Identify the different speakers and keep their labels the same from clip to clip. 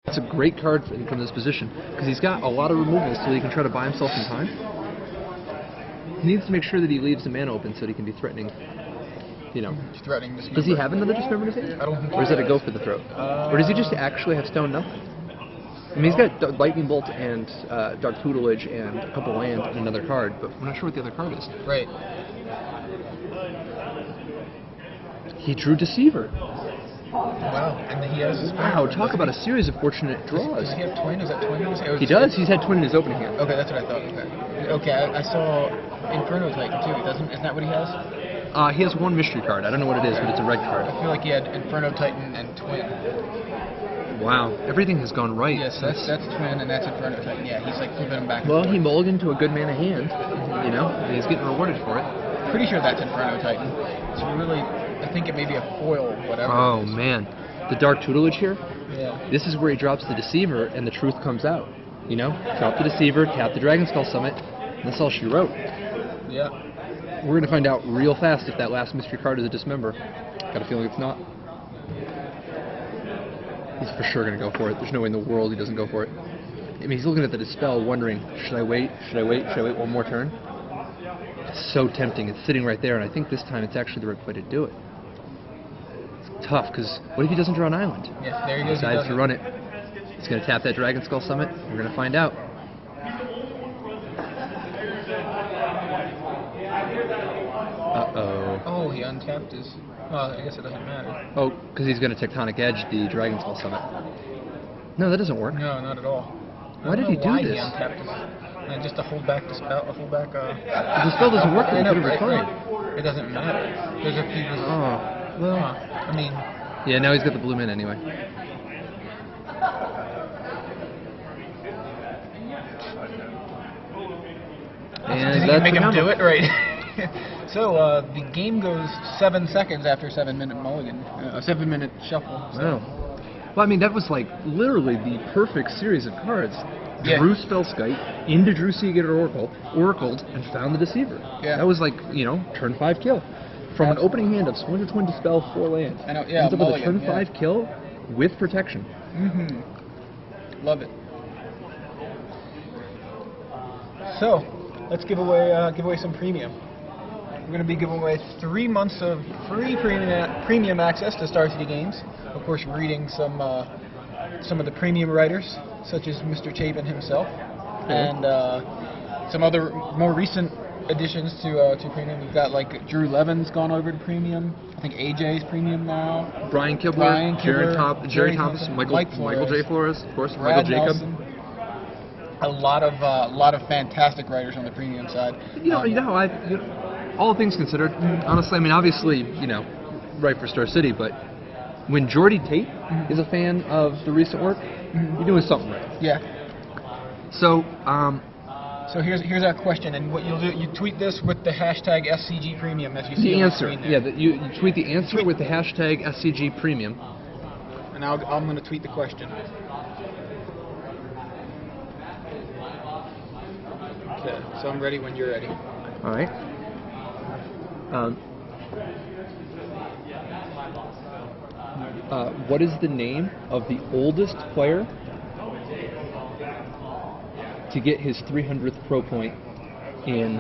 Speaker 1: It's a great card from this position, because he's got a lot of removals so he can try to buy himself some time. He needs to make sure that he leaves the mana open so that he can be threatening, you know.
Speaker 2: Threatening Dismember.
Speaker 1: Does he have another Dismember in his hand?
Speaker 2: I don't think
Speaker 1: Or is that a go for the throat? Or does he just actually have Stone Nothing? I mean, he's got Lightning Bolt and Dark Tutelage and a couple land and another card, but we're not sure what the other card is.
Speaker 2: Right.
Speaker 1: He drew Deceiver.
Speaker 2: Wow, and he has...
Speaker 1: Wow, talk about a series of fortunate draws.
Speaker 2: Does he have Twin? Is that Twin?
Speaker 1: He does. He's had Twin in his opening hand.
Speaker 2: Okay, that's what I thought. Okay, I saw Inferno Titan too. Isn't that what he has?
Speaker 1: He has one mystery card. I don't know what it is, but it's a red card.
Speaker 2: I feel like he had Inferno Titan and Twin.
Speaker 1: Wow, everything has gone right.
Speaker 2: Yes, that's Twin and that's Inferno Titan. Yeah, he's like flipping them back.
Speaker 1: Well, he mulliganed to a good mana hand, you know, and he's getting rewarded for it.
Speaker 2: Pretty sure that's Inferno Titan. It's really, I think it may be a foil, whatever.
Speaker 1: Oh man, the Dark Tutelage here.
Speaker 2: Yeah.
Speaker 1: This is where he drops the Deceiver and the truth comes out. You know, drop the Deceiver, tap the Dragon Skull Summit, and that's all she wrote.
Speaker 2: Yeah.
Speaker 1: We're gonna find out real fast if that last mystery card is a Dismember. Got a feeling it's not. He's for sure gonna go for it. There's no way in the world he doesn't go for it. I mean, he's looking at the Dispel, wondering, should I wait? Should I wait? Should I wait one more turn? It's so tempting. It's sitting right there, and I think this time it's actually the right way to do it. It's tough, because what if he doesn't draw an island?
Speaker 2: Yes, there he goes.
Speaker 1: He decides to run it. He's gonna tap that Dragon Skull Summit. We're gonna find out. Uh-oh.
Speaker 2: Oh, he untapped his... Well, I guess it doesn't matter.
Speaker 1: Oh, because he's going to Tectonic Edge the Dragon Skull Summit. No, that doesn't work.
Speaker 2: No, not at all.
Speaker 1: Why did he do
Speaker 2: why
Speaker 1: this?
Speaker 2: He untapped his... And just to hold back the spell,
Speaker 1: The spell doesn't work,
Speaker 2: I know,
Speaker 1: right.
Speaker 2: It doesn't matter. There's a few...
Speaker 1: Oh, well...
Speaker 2: I mean...
Speaker 1: Yeah, now he's got the blue min anyway. And
Speaker 2: Did he
Speaker 1: that's
Speaker 2: make him
Speaker 1: the
Speaker 2: do it? Right. So, the game goes 7 seconds after 7-minute mulligan. 7-minute shuffle. So.
Speaker 1: Wow. Well, I mean, that was like literally the perfect series of cards.
Speaker 2: Yeah.
Speaker 1: Drew Spellskite, into Drew Seagated Oracle, oracled, and found the Deceiver.
Speaker 2: Yeah.
Speaker 1: That was like, you know, turn 5 kill. From an opening hand of Swing of Twin Dispel, 4 lands.
Speaker 2: I know, yeah,
Speaker 1: ends up with a
Speaker 2: mulligan,
Speaker 1: turn 5 kill with protection.
Speaker 2: Mm-hmm. Love it. So, let's give away some premium. We're going to be giving away 3 months of free premium access to Star City Games. Of course, reading some of the premium writers, such as Mr. Chapin himself, and some other more recent additions to premium. We've got like Drew Levin's gone over to premium. I think AJ's premium now.
Speaker 1: Brian Kibler, Jerry Thomas, Michael J. Flores, of course,
Speaker 2: Brad
Speaker 1: Michael Jacob.
Speaker 2: Nelson. A lot of fantastic writers on the premium side.
Speaker 1: All things considered, honestly, I mean, obviously, you know, right for Star City, but when Jordy Tate is a fan of the recent work, you're doing something right.
Speaker 2: Yeah.
Speaker 1: So,
Speaker 2: so here's our question, and what you'll do, you tweet this with the hashtag SCG Premium as you see
Speaker 1: the
Speaker 2: on
Speaker 1: answer.
Speaker 2: the screen there.
Speaker 1: Yeah, you tweet the answer with the hashtag SCG Premium.
Speaker 2: And I'm going to tweet the question. Okay, so I'm ready when you're ready.
Speaker 1: All right. What is the name of the oldest player to get his 300th pro point in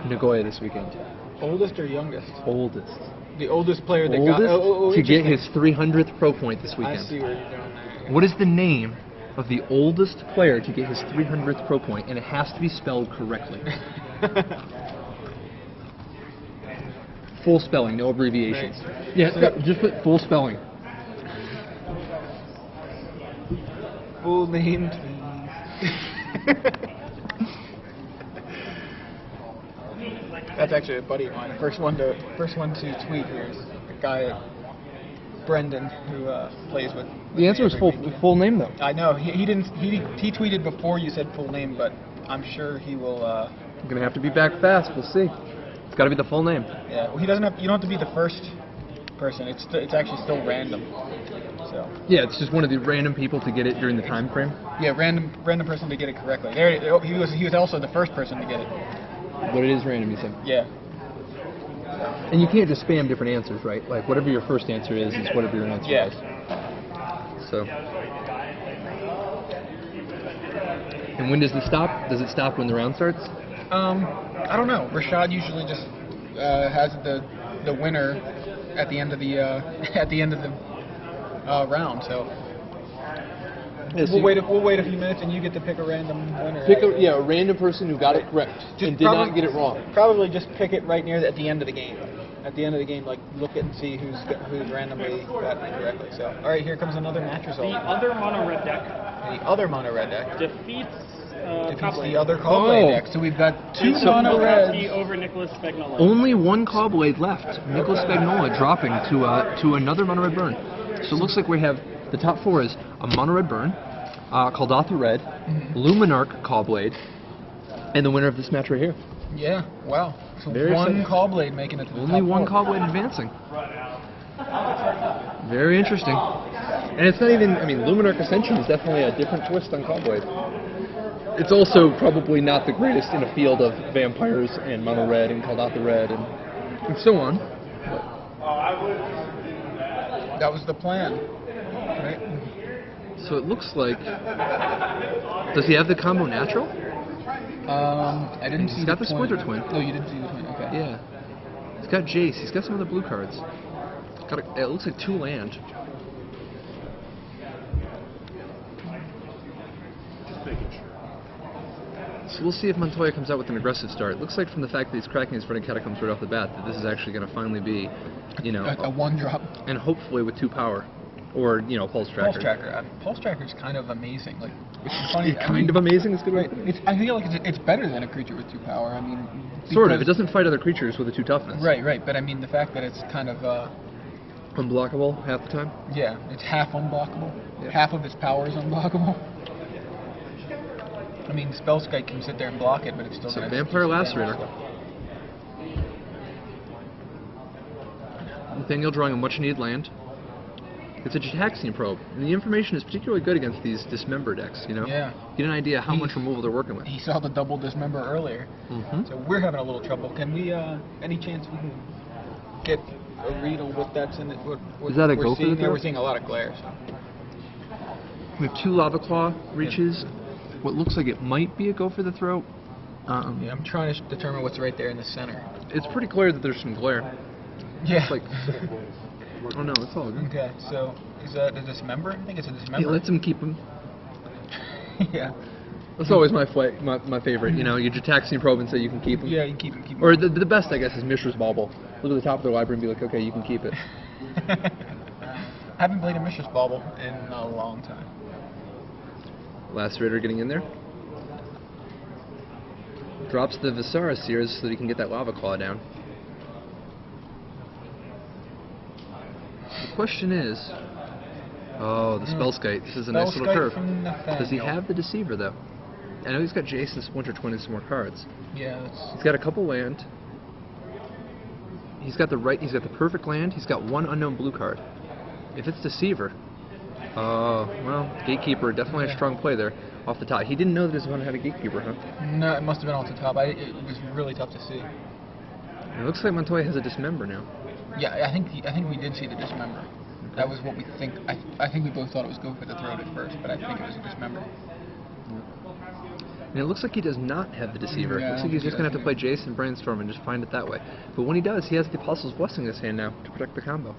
Speaker 1: Nagoya this weekend?
Speaker 2: Oldest or youngest?
Speaker 1: Oldest.
Speaker 2: The oldest player that
Speaker 1: to get his 300th pro point this weekend.
Speaker 2: I see where you're going there.
Speaker 1: What is the name of the oldest player to get his 300th pro point, and it has to be spelled correctly. Full spelling, no abbreviations.
Speaker 2: Right.
Speaker 1: Yeah, no, just put full spelling.
Speaker 2: Full name, please. That's actually a buddy of mine. First one to tweet here is a guy, Brendan, who plays with.
Speaker 1: The answer is full name though.
Speaker 2: I know he didn't. He tweeted before you said full name, but I'm sure he will.
Speaker 1: I'm gonna have to be back fast. We'll see. It's got to be the full name.
Speaker 2: Yeah, well, he doesn't have. You don't have to be the first person. It's actually still random. So.
Speaker 1: Yeah, it's just one of the random people to get it during the time frame.
Speaker 2: Yeah, random person to get it correctly. There, he was also the first person to get it.
Speaker 1: But it is random, you said.
Speaker 2: Yeah.
Speaker 1: And you can't just spam different answers, right? Like whatever your first answer is whatever your answer is. So. And when does this stop? Does it stop when the round starts?
Speaker 2: I don't know. Rashad usually just has the winner at the end of the round. So we'll wait a few minutes, and you get to pick a random winner.
Speaker 1: Pick a random person who got it correct and did not get it wrong.
Speaker 2: Probably just pick it right near at the end of the game. At the end of the game, like look at and see who's randomly got it correctly. So, all right, here comes another match result.
Speaker 3: The other mono red deck.
Speaker 2: The other mono red deck
Speaker 3: Defeats
Speaker 2: the other Callblade deck. So we've got two mono reds
Speaker 3: over Nicholas Spagnola.
Speaker 1: Only one Callblade left. Nicholas Spagnola dropping to another mono red burn. So it looks like we have the top four is a mono red burn, Kaldatha red, Luminarch Callblade, and the winner of this match right here.
Speaker 2: Yeah. Wow. So
Speaker 1: Very
Speaker 2: one
Speaker 1: exciting.
Speaker 2: Callblade making it to the
Speaker 1: Only
Speaker 2: top
Speaker 1: one
Speaker 2: four.
Speaker 1: Callblade advancing. Very interesting. And it's not even, I mean, Luminarch Ascension is definitely a different twist on Callblade. It's also probably not the greatest in a field of vampires and mono red and Kaldatha red and so on.
Speaker 2: That was the plan. Right?
Speaker 1: So it looks like, does he have the combo natural?
Speaker 2: I didn't see.
Speaker 1: He's got the Splinter Twin.
Speaker 2: Oh, you didn't see the twin. Okay.
Speaker 1: Yeah. He's got Jace. He's got some other blue cards. It looks like 2 land. So we'll see if Montoya comes out with an aggressive start. It looks like from the fact that he's cracking his Verdant Catacombs right off the bat that this is actually going to finally be, you know,
Speaker 2: A one drop.
Speaker 1: and hopefully with 2 power. Or, you know, Pulse Tracker.
Speaker 2: Pulse Tracker. Pulse Tracker is kind of amazing. Like, it's funny.
Speaker 1: Kind of amazing is a good way.
Speaker 2: I feel like it's better than a creature with 2 power. I mean,
Speaker 1: Sort of. It
Speaker 2: because-
Speaker 1: doesn't fight other creatures with a 2 toughness.
Speaker 2: Right. But I mean, the fact that it's kind of
Speaker 1: Unblockable half the time.
Speaker 2: yeah, it's half unblockable.
Speaker 1: Yeah.
Speaker 2: Half of its power is unblockable. I mean, Spellskite can sit there and block it, but it's still
Speaker 1: So
Speaker 2: gonna
Speaker 1: Vampire
Speaker 2: do damage,
Speaker 1: Lacerator. Nathaniel drawing a much-needed land. It's a Jataxian Probe, and the information is particularly good against these Dismember decks, you know?
Speaker 2: Yeah.
Speaker 1: Get an idea how much removal they're working with.
Speaker 2: He saw the double Dismember earlier, so we're having a little trouble. Can we, any chance we can get a read on what that's in it? What
Speaker 1: Is that a
Speaker 2: we're
Speaker 1: go for
Speaker 2: seeing
Speaker 1: the
Speaker 2: there?
Speaker 1: throw?
Speaker 2: We're seeing a lot of glare. So.
Speaker 1: We have 2 Lava Claw reaches. What looks like it might be a go for the throat.
Speaker 2: Yeah, I'm trying to determine what's right there in the center.
Speaker 1: It's pretty clear that there's some glare.
Speaker 2: Yeah.
Speaker 1: It's like, oh no, it's all good.
Speaker 2: Okay, so is that a Dismember? I think it's a
Speaker 1: He
Speaker 2: Dismember.
Speaker 1: lets him keep him.
Speaker 2: Yeah.
Speaker 1: That's always my favorite. You know, you Jataxian Probe and say you can keep him.
Speaker 2: Yeah, you keep him.
Speaker 1: Or the best, I guess, is Mishra's Bauble. Look at the top of the library and be like, okay, you can keep it.
Speaker 2: I haven't played a Mishra's Bauble in a long time.
Speaker 1: Lacerator getting in there. Drops the Visara Sears so that he can get that Lava Claw down. The question is, oh, the Spellskite. This is a nice little
Speaker 2: Spellskite
Speaker 1: curve.
Speaker 2: from
Speaker 1: Does he
Speaker 2: Nathaniel.
Speaker 1: have the Deceiver, though? I know he's got Jason, Splinter Twin, and some more cards.
Speaker 2: Yeah, that's...
Speaker 1: He's got a couple land. He's got the perfect land. He's got 1 unknown blue card. If it's Deceiver, well, Gatekeeper, definitely a strong play there off the top. He didn't know that his opponent had a Gatekeeper, huh?
Speaker 2: No, it must have been off the top. It was really tough to see.
Speaker 1: It looks like Montoya has a Dismember now.
Speaker 2: Yeah, I think we did see the Dismember. That was what we think. I think we both thought it was go for the throat at first, but I think it was a Dismember.
Speaker 1: And it looks like he does not have the Deceiver.
Speaker 2: Yeah, I
Speaker 1: Looks
Speaker 2: don't
Speaker 1: like he's
Speaker 2: think
Speaker 1: just
Speaker 2: he
Speaker 1: going to have to play
Speaker 2: does
Speaker 1: Jace and Brainstorm and just find it that way. But when he does, he has the Apostle's Blessing in his hand now to protect the combo.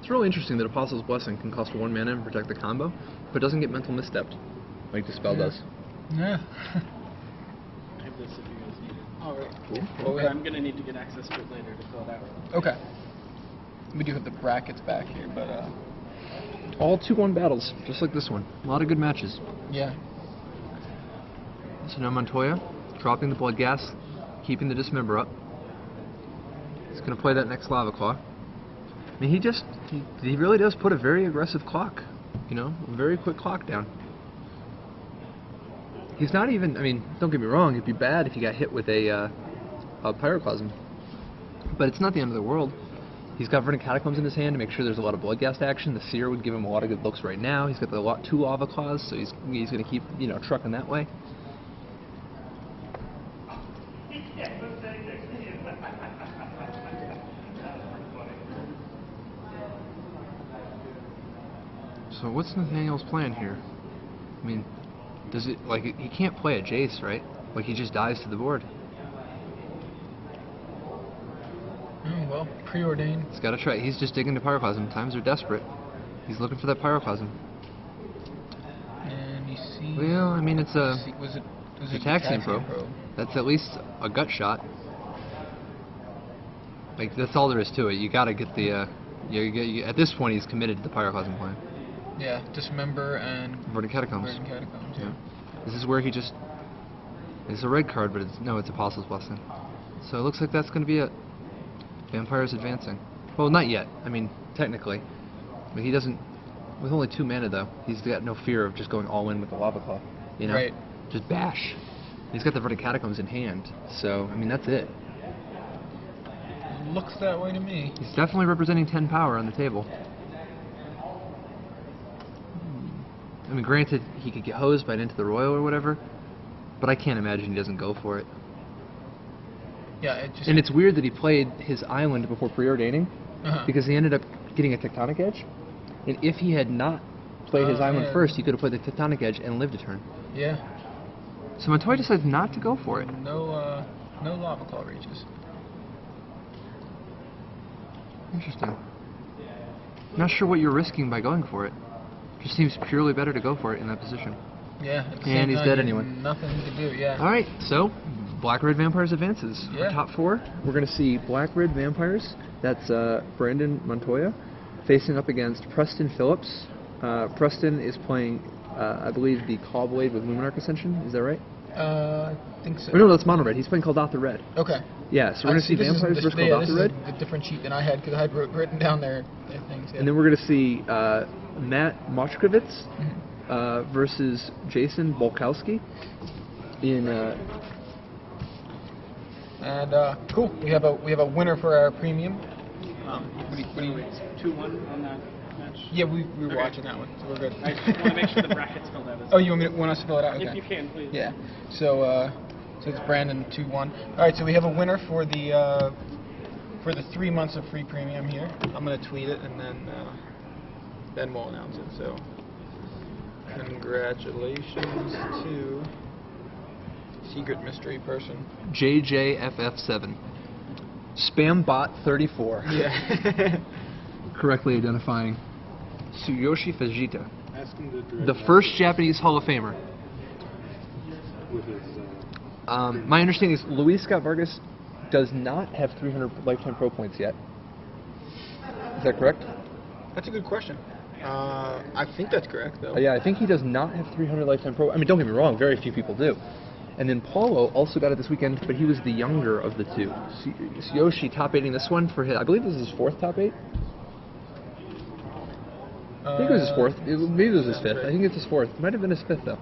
Speaker 1: It's really interesting that Apostle's Blessing can cost 1 mana and protect the combo, but doesn't get Mental Misstepped like the spell does.
Speaker 2: Yeah.
Speaker 3: I have this if you guys need it.
Speaker 2: Alright.
Speaker 1: Cool.
Speaker 3: But I'm going to need to get access to it later to fill it out.
Speaker 2: Okay. We do have the brackets back here, but
Speaker 1: All 2-1 battles, just like this one. A lot of good matches.
Speaker 2: yeah.
Speaker 1: So now Montoya, dropping the Blood Gas, keeping the Dismember up. He's going to play that next Lava Claw. I mean, he really does put a very aggressive clock, you know, a very quick clock down. He's not even, I mean, don't get me wrong, it'd be bad if he got hit with a Pyroclasm. But it's not the end of the world. He's got Verdant Catacombs in his hand to make sure there's a lot of Bloodghast action. The Seer would give him a lot of good looks right now. He's got the 2 Lava Claws, so he's going to keep, you know, trucking that way. So what's Nathaniel's plan here? I mean, does it, like, he can't play a Jace, right? Like, he just dies to the board.
Speaker 2: Well, preordained.
Speaker 1: He's got to try. He's just digging to Pyroclasm. Times are desperate. He's looking for that Pyroclasm.
Speaker 2: And you see.
Speaker 1: Well, I mean, it's a
Speaker 2: Was it
Speaker 1: Taxian Probe. That's at least a gut shot. Like, that's all there is to it. You got to get the. At this point, he's committed to the Pyroclasm plan.
Speaker 2: Yeah, Dismember and
Speaker 1: Verdant Catacombs.
Speaker 2: Verdant Catacombs. Yeah.
Speaker 1: This is where he just. It's a red card, but it's Apostle's Blessing. So it looks like that's going to be it. Vampire's advancing. Well, not yet. I mean, technically. But he doesn't... With only 2 mana, though, he's got no fear of just going all in with the Lava Claw. You know?
Speaker 2: Right.
Speaker 1: Just bash. He's got the Verdant Catacombs in hand. So, I mean, that's it.
Speaker 2: Looks that way to me.
Speaker 1: He's definitely representing 10 power on the table. I mean, granted, he could get hosed by an Into the Royal or whatever, but I can't imagine he doesn't go for it.
Speaker 2: Yeah, it just...
Speaker 1: And it's weird that he played his island before preordaining, because he ended up getting a Tectonic Edge. And if he had not played his island first, he could have played the Tectonic Edge and lived a turn.
Speaker 2: Yeah.
Speaker 1: So Montoya decides not to go for it.
Speaker 2: No Lava Claw reaches.
Speaker 1: Interesting. Not sure what you're risking by going for it. Just seems purely better to go for it in that position.
Speaker 2: Yeah.
Speaker 1: And he's dead anyway.
Speaker 2: Nothing to do, yeah.
Speaker 1: Alright, so Black-Red Vampires advances.
Speaker 2: Yeah.
Speaker 1: Our top 4, we're going to see Black-Red Vampires. That's Brandon Montoya facing up against Preston Phillips. Preston is playing, I believe, the Caw-Blade with Luminarch Ascension. Is that right?
Speaker 2: I think so.
Speaker 1: Oh, no, that's Mono Red. He's playing Kaldotha Red.
Speaker 2: Okay.
Speaker 1: Yeah, so we're going to see Vampires versus Kaldotha Red.
Speaker 2: This is a different sheet than I had because I had written down their things. Yeah.
Speaker 1: And then we're going to see Matt Mochkowitz versus Jason Bolkowski in.
Speaker 2: Cool. We have a winner for our premium. What do you
Speaker 3: 2-1 on that match.
Speaker 2: Yeah, we were watching that one, so we're good.
Speaker 3: I just want to make sure the bracket's filled out.
Speaker 2: Oh, you want us to fill it out? Okay.
Speaker 3: If you can, please.
Speaker 2: Yeah. So it's Brandon 2-1. All right. So we have a winner for the 3 months of free premium here. I'm gonna tweet it and then we'll announce it. So congratulations to secret mystery person.
Speaker 1: JJFF7. Spambot34.
Speaker 2: Yeah.
Speaker 1: Correctly identifying Tsuyoshi Fujita,
Speaker 3: Ask him to direct
Speaker 1: the first Japanese Hall of Famer.
Speaker 3: with his.
Speaker 1: My understanding is Luis Scott Vargas does not have 300 lifetime pro points yet. Is that correct?
Speaker 2: That's a good question. I think that's correct, though.
Speaker 1: Yeah, I think he does not have 300 lifetime pro. I mean, don't get me wrong, very few people do. And then Paulo also got it this weekend, but he was the younger of the two. Tsuyoshi top 8ing this one for his, I believe this is his 4th top 8. I think it was his 4th. Maybe it was his 5th. I think it's his 4th. Might have been his 5th, though.